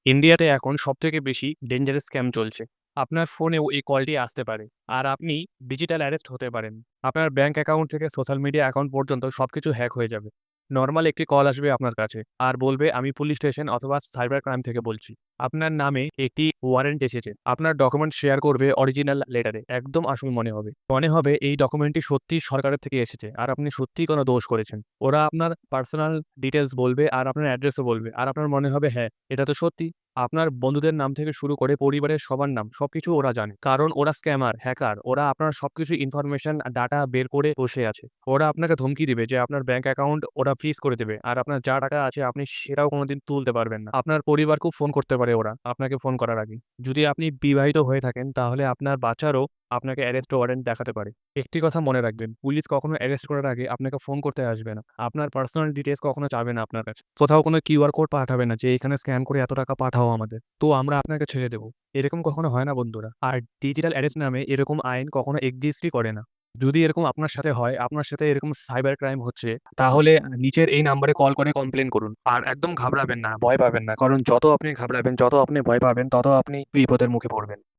ইন্ডিয়াতে এখন সবথেকে বেশি ডেঞ্জারাস স্ক্যাম চলছে। আপনার ফোনেও এই কলটি আসতে পারে। আর আপনি ডিজিটাল অ্যারেস্ট হতে পারেন। আপনার ব্যাংক অ্যাকাউন্ট থেকে সোশ্যাল মিডিয়া অ্যাকাউন্ট পর্যন্ত সবকিছু হ্যাক হয়ে যাবে। নরমাল একটি কল আসবে আপনার কাছে। আর বলবে, "আমি পুলিশ স্টেশন অথবা সাইবার ক্রাইম থেকে বলছি। আপনার নামে একটি ওয়ারেন্ট এসেছে।" আপনার ডকুমেন্ট শেয়ার করবে অরিজিনাল লেটারে। একদম আসল মনে হবে। মনে হবে এই ডকুমেন্টটি সত্যিই সরকারের থেকে এসেছে আর আপনি সত্যিই কোনো দোষ করেছেন। ওরা আপনার পার্সোনাল ডিটেইলস বলবে আর আপনার অ্যাড্রেসও বলবে। আর আপনার মনে হবে, "হ্যাঁ, এটা তো সত্যি।" আপনার বন্ধুদের নাম থেকে শুরু করে পরিবারের সবার নাম সবকিছু ওরা জানে। কারণ ওরা স্ক্যামার, হ্যাকার। ওরা আপনার সবকিছু ইনফরমেশন ডাটা বের করে বসে আছে। ওরা আপনাকে ধমকি দিবে যে আপনার ব্যাংক অ্যাকাউন্ট ওরা ফ্রিজ করে দেবে। আর আপনার যা টাকা আছে আপনি সেটাও কোনোদিন তুলতে পারবেন না। আপনার পরিবারকেও ফোন করতে পারে ওরা আপনাকে ফোন করার আগে। যদি আপনি বিবাহিত হয়ে থাকেন তাহলে আপনার বাচ্চারও আপনাকে অ্যারেস্ট ওয়ারেন্ট দেখাতে পারে। একটি কথা মনে রাখবেন, পুলিশ কখনো অ্যারেস্ট করার আগে আপনাকে ফোন করতে আসবে না। আপনার পার্সোনাল ডিটেইলস কখনো চাবে না আপনার কাছে। কোথাও কোনো কিউআর কোড পাঠাবে না যে এখানে স্ক্যান করে এত টাকা পাঠাও আমাদের। তো আমরা আপনাকে ছেড়ে দেব। এরকম কখনো হয় না বন্ধুরা। আর ডিজিটাল অ্যারেস্ট নামে এরকম আইন কখনো এক্সিস্টই করে না। যদি এরকম আপনার সাথে হয়, আপনার সাথে এরকম সাইবার ক্রাইম হচ্ছে, তাহলে নিচের এই নাম্বারে কল করে কমপ্লেইন করুন। আর একদম ঘাবড়াবেন না, ভয় পাবেন না। কারণ যত আপনি ঘাবড়াবেন, যত আপনি ভয় পাবেন, তত আপনি বিপদের মুখে পড়বেন।